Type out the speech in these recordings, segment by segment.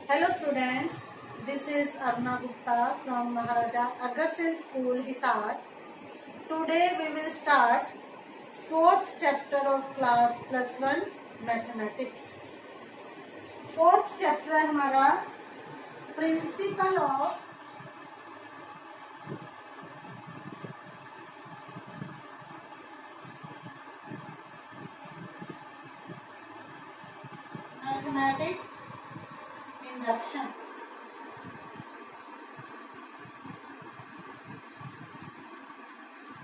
Hello students, this is Aruna Gupta from Maharaja Agarsen School, Hisar. Today we will start 4th chapter of class +1 mathematics. 4th chapter है हमारा principle of mathematics induction.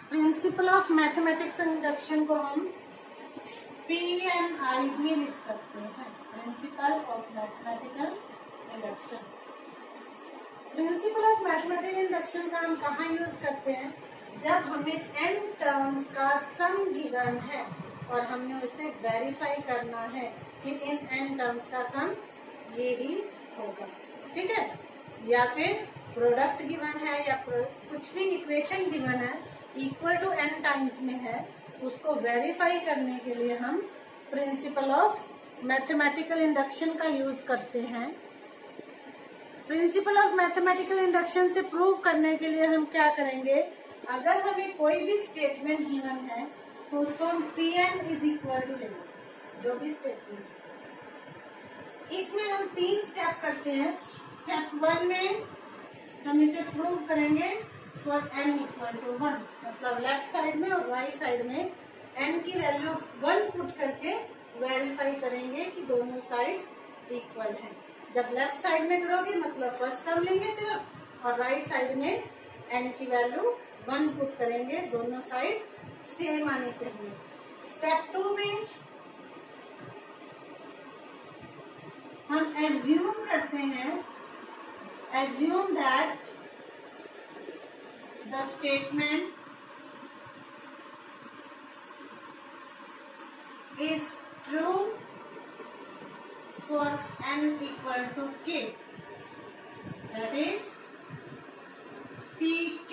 Principle of mathematics induction को हम PMI भी लिख सकते हैं. Principle of mathematical induction. Principle of mathematical induction का हम कहाँ यूज करते हैं? जब हमें n टर्म्स का सम गिवन है और हमने उसे वेरीफाई करना है कि इन n टर्म्स का सम ये ही होगा. ठीक है, या फिर प्रोडक्ट गिवन है या कुछ भी इक्वेशन गिवन है इक्वल टू n टाइम्स में है, उसको वेरीफाई करने के लिए हम प्रिंसिपल ऑफ मैथमेटिकल इंडक्शन का यूज करते हैं. प्रिंसिपल ऑफ मैथमेटिकल इंडक्शन से प्रूव करने के लिए हम क्या करेंगे? अगर हमें कोई भी स्टेटमेंट गिवन है तो उसको हम Pn इज इक्वल टू लेंगे. जो भी स्टेटमेंट, इसमें हम 3 स्टेप करते हैं. स्टेप 1 में हम इसे प्रूव करेंगे फॉर n इक्वल टू 1, मतलब लेफ्ट साइड में और राइट साइड में n की वैल्यू 1 पुट करके वेरीफाई करेंगे कि दोनों साइड्स इक्वल हैं. जब लेफ्ट साइड में करोगे मतलब फर्स्ट टर्म लेंगे सिर्फ, और राइट साइड में n की वैल्यू 1 पुट करेंगे, दोनों साइड सेम आनी चाहिए. स्टेप 2 में हम एज्यूम करते हैं, assume that the statement is true for n equal to k, that is pk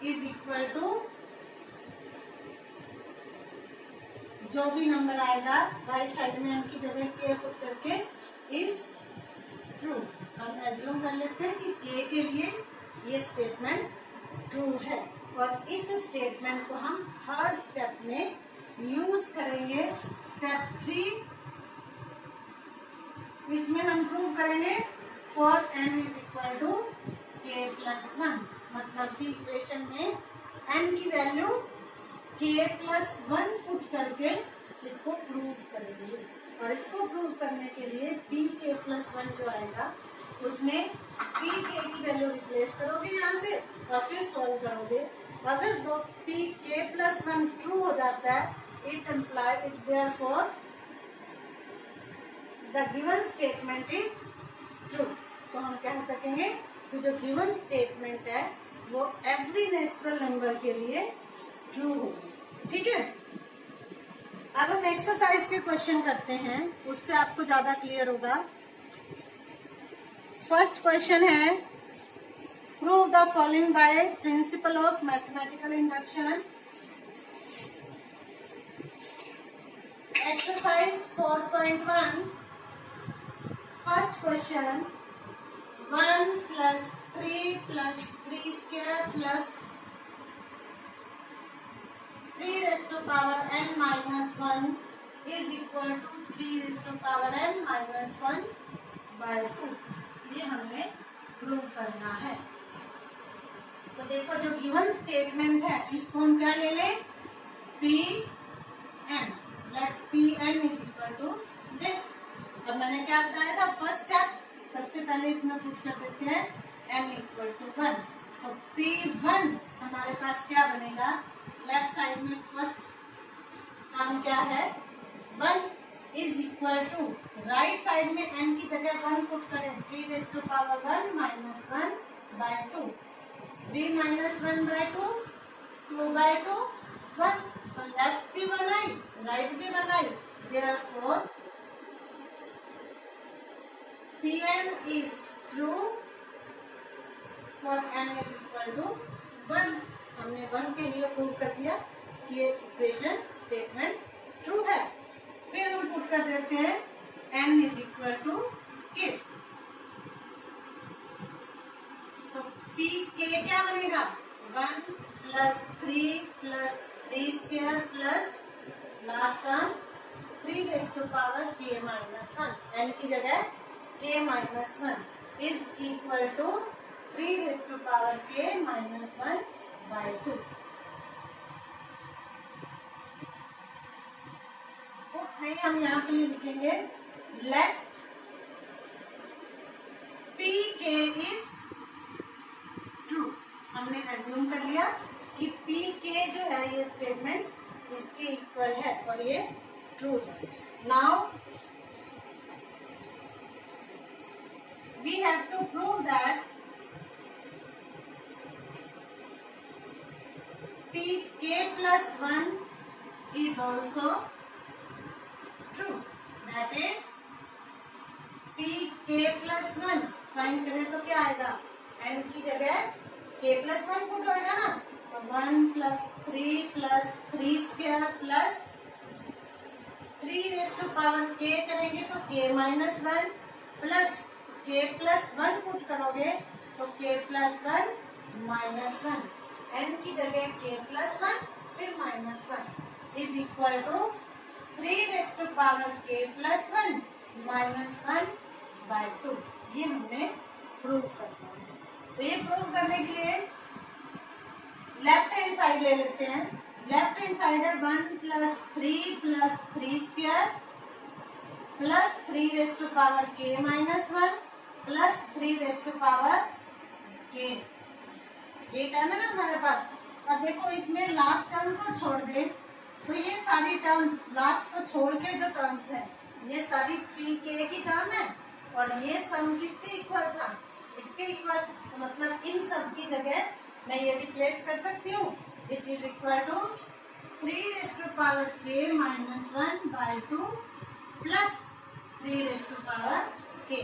is equal to जो भी नंबर आएगा राइट साइड में n की जगह k पुट करके इज ट्रू. हम एज्यूम कर लेते हैं कि k के लिए ये स्टेटमेंट ट्रू है और इस स्टेटमेंट को हम थर्ड स्टेप में यूज करेंगे. स्टेप 3, इसमें हम प्रूव करेंगे for n is equal to k plus 1, मतलब कि इक्वेशन में n की वैल्यू k प्लस 1 पुट करके इसको प्रूव करेंगे. और इसको प्रूव करने के लिए pk प्लस 1 जो आएगा उसमें pk की वैल्यू रिप्लेस करोगे यहाँ से और फिर सॉल्व करोगे. अगर दो pk प्लस 1 ट्रू हो जाता है, it implies it therefore the given statement is true. तो हम कह सकेंगे कि जो given statement है वो every natural number के लिए true होगी. ठीक है, अब हम एक्सरसाइज के क्वेश्चन करते हैं, उससे आपको ज्यादा क्लियर होगा. फर्स्ट क्वेश्चन है prove the following by principle of mathematical induction. Exercise 4.1. First question, 1 plus 3 plus 3 square plus 3 raised to power n minus 1 is equal to 3 raised to power n minus 1 by 2. ये हमें prove करना है. तो देखो जो given statement है इसको हम क्या ले लें? Pn. Let Pn is equal to this. अब मैंने क्या बताया था? फर्स्ट स्टेप, सबसे पहले इसमें पुट कर देते हैं n इक्वल टू 1. तो P1 हमारे पास क्या बनेगा? लेफ्ट साइड में फर्स्ट टर्म क्या है? 1 is equal to, right side में n की जगह 1 पुट करें, 3 raise to power 1 minus 1 by 2. 3 minus 1 by 2, 2 by 2, 1. तो लेफ्ट भी बनाई राइट भी बनाई, therefore Pn is true for n is equal to 1. हमने 1 के लिए प्रूव कर दिया कि ये इक्वेशन स्टेटमेंट ट्रू है. फिर हम पुट कर देते हैं n is equal to k. क्या बनेगा 1 plus 3 plus 3 square plus last term 3 raise to power k minus 1 n की जगह k minus 1 is equal to 3 raise to power k minus 1 by 2। हम यहाँ पे लिखेंगे let P K is true. हमने assume कर लिया कि पी के जो है ये स्टेटमेंट इसके इक्वल है और ये ट्रू है। Now we have to prove that P K plus 1 is also true. That is P K plus 1 find करें तो क्या आएगा n की जगह k प्लस 1 पुट होएगा ना, तो 1 plus 3 plus 3 square plus 3 raise to power k करेंगे तो k minus 1 plus k plus 1 put करोगे तो k प्लस 1 माइनस 1 n की जगह k प्लस 1 फिर minus 1 is equal to 3 raise to power k plus 1 minus 1 by 2। ये हमने prove करना है। तो ये प्रूव करने के लिए लेफ्ट हैंड साइड ले लेते हैं। लेफ्ट हैंड साइड है 1 plus 3 plus 3 square plus 3 raise to power k minus 1 plus 3 raise to power k। ये टर्म है ना हमारे पास। अब देखो इसमें लास्ट टर्म को छोड़ दे तो ये सारी टर्म्स लास्ट को छोड़ के जो टर्म्स है ये सारी पी के की टर्म है और ये सम किसके इक्वल था, इसके इक्वल। तो मतलब इन सब की जगह मैं ये रिप्लेस कर सकती हूँ which is equal to 3 raise to power k minus 1 by 2 plus 3 raise to power k।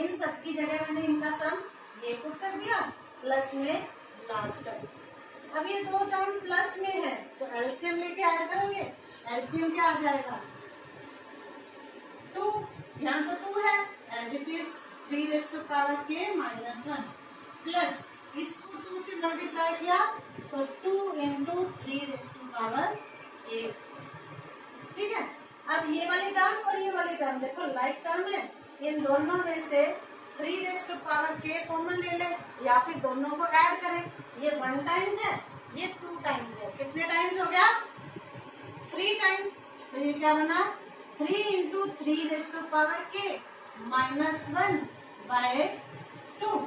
इन सब की जगह मैंने इनका सम ये पुट कर दिया प्लस में लास्ट टर्म। अब ये दो टर्म प्लस में है तो एलसीएम लेके ऐड करोगे, एलसीएम क्या आ जाएगा 2। यहाँ तो 2 है as it is 3 raise to power k minus 1 plus इसको 2 से मल्टीप्लाई किया तो 2 into 3 raise to power k। ठीक है। अब ये वाली टर्म और ये वाली टर्म देखो लाइक टर्म है, इन दोनों में से 3 raise to power k common ले ले या फिर दोनों को ऐड करें। ये 1 टाइम्स है ये 2 टाइम्स है। कितने टाइम्स हो गया 3 टाइम्स। तो ये क्या बना 3 into 3 raise to power k minus 1 by 2।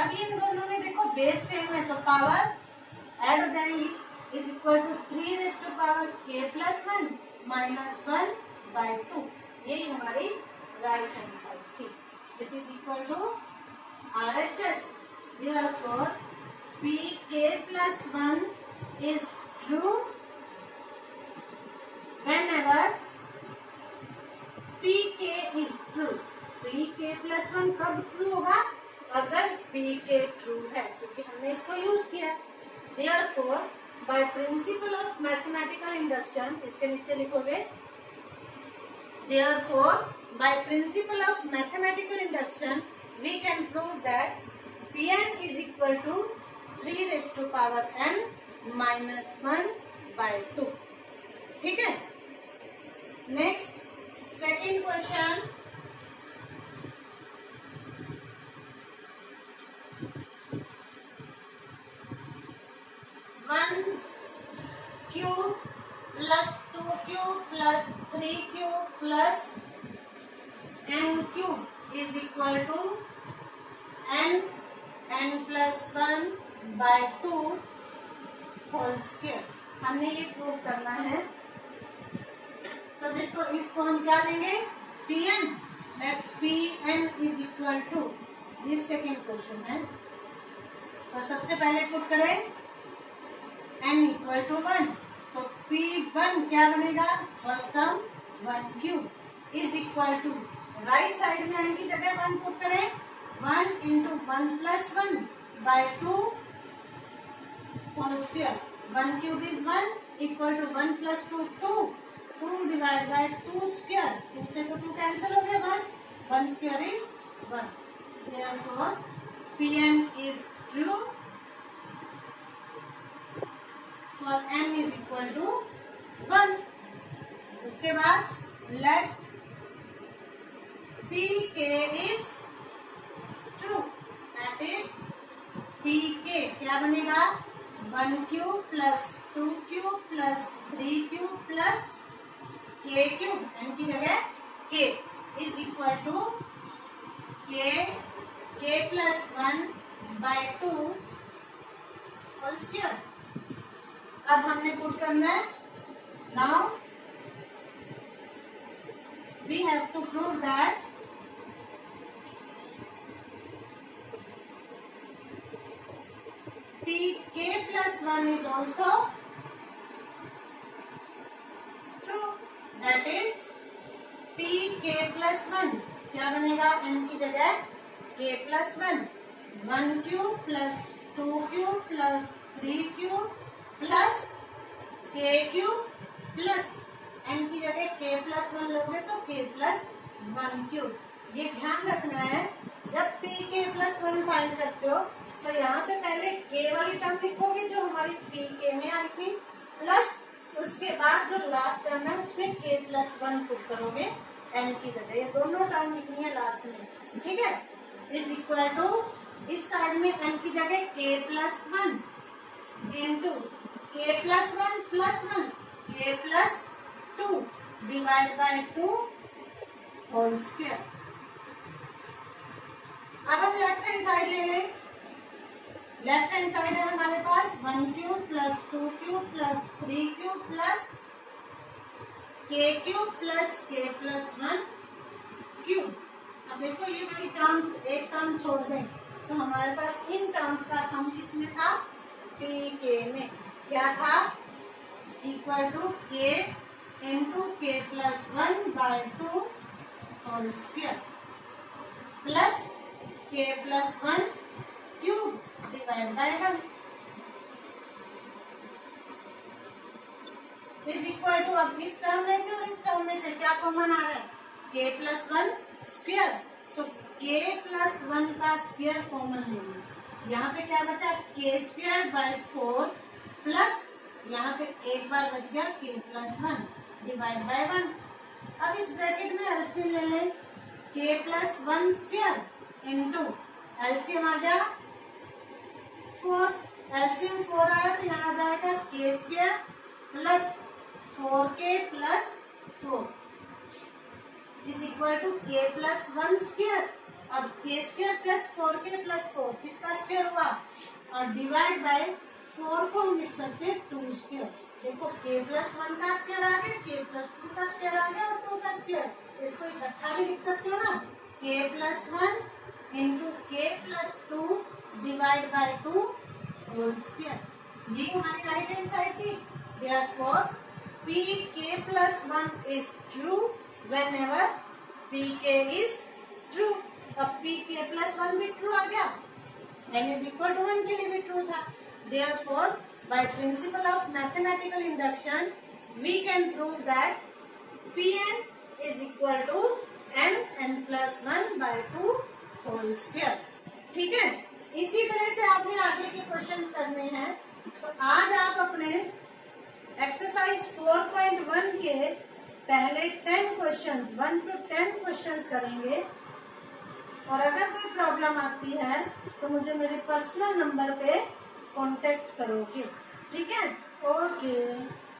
अब इन दोनों में देखो बेस सेम है तो पावर ऐड हो जाएंगी is equal to 3 raise to power k plus 1 minus 1 by 2। यही हमारी राइट हैंड साइड थी which is equal to RHS। Therefore pk plus 1 is true whenever pk is true। pk plus 1 कब true होगा अगर pk true है क्योंकि हमने इसको यूज किया। Therefore by principle of mathematical induction इसके नीचे लिखोगे Therefore by principle of mathematical induction we can prove that Pn is equal to 3 raised to power n minus 1 by 2। ठीक है। Next second question, one cube plus 2 cube plus 3 cube plus n cube is equal to n plus 1 by 2 whole square. हमने ये prove करना है तो देखो इसको हम क्या लेंगे Pn, let Pn is equal to, ये सेकेंड क्वेश्चन है तो सबसे पहले पुट करें n इक्वल टू 1 तो P1 क्या बनेगा first term 1 cube is equal to right side में n की जगह 1 पुट करें 1 into 1 plus 1 by 2 whole square. 1 cube is 1 equal to 1 plus 2 2 2 divide by 2 square, 2 से तो 2 कैंसिल हो गया 1 square is 1। Therefore Pn is true for n is equal to 1। उसके बाद let pk is true, that is pk क्या बनेगा 1 cube plus 2 cube plus 3 cube plus k cube, n की जगह k is equal to k plus 1 by 2 whole square. अब हमने put करना है, now we have to prove that pk plus 1 is also true, that is pk plus 1 क्या बनेगा n की जगह k plus 1, 1 cube plus 2 cube plus 3 cube plus k cube plus n की जगह k प्लस 1 लोगे तो k प्लस 1 क्यूब। ये ध्यान रखना है जब pk प्लस 1 फाइंड करते हो तो यहाँ पे पहले k वाली टर्म लिखोगे जो हमारी pk में आई थी, प्लस उसके बाद जो लास्ट टर्म है उसमें k प्लस 1 पुट करोगे n की जगह। ये दोनों टर्म लिखनी है लास्ट में, ठीक है। इज इक्वल टू इस साइड में n की जगह k plus 1 into k plus 1 plus 1 k plus 2 divide by 2 whole square. अब हम लेफ्ट हैंड साइड ले लें। लेफ्ट हैंड साइड है हमारे पास 1 cube plus 2 cube plus 3 cube plus k cube plus k plus 1 cube. अब देखो ये वाली टर्म्स एक टर्म छोड़ दें तो हमारे पास इन टर्म्स का सम किसमें था pk में, क्या था equal to k into k plus 1 by 2 whole square plus k plus 1 cube divide by 1 is equal to. अब इस टर्म में से और इस टर्म में से क्या कॉमन आ रहा है k प्लस 1 स्क्वायर, तो k प्लस 1 का स्क्वायर कॉमन लेंगे। यहाँ पे क्या बचा k स्क्वायर बाय 4 प्लस यहाँ पे एक बार बच गया k प्लस 1 डिवाइड बाय 1। अब इस ब्रैकेट में एलसीएम ले लें, k plus 1 square into LCM आ गया 4, एलसीएम 4 आया तो यहाँ जाएगा k square plus 4k plus 4 is equal to k plus 1 square. अब k square plus 4k plus 4 किसका स्क्वायर हुआ और डिवाइड बाय 4 को हम लिख सकते हैं 2 स्क्वायर। देखो k प्लस 1 का स्क्वायर आ गया, k प्लस 2 का स्क्वायर आ गया और 2 का स्क्वायर, इसको इकट्ठा भी लिख सकते हो ना, k plus 1 into k plus 2 divide by 2 whole square. ये हमारी राइट हैंड साइड थी। Therefore pk plus 1 is true whenever pk is true। अब pk प्लस 1 भी ट्रू आ गया, n इज इक्वल टू 1 के लिए भी ट्रू था। Therefore, by principle of mathematical induction, we can prove that Pn is equal to n plus 1 by 2 whole square। ठीक है, इसी तरह से आपने आगे के क्वेश्चंस करने हैं। तो आज आप अपने एक्सरसाइज 4.1 के पहले 10 क्वेश्चंस 1 to 10 क्वेश्चंस करेंगे और अगर कोई प्रॉब्लम आती है तो मुझे मेरे पर्सनल नंबर पे कांटेक्ट करोगे, ठीक है। ओके।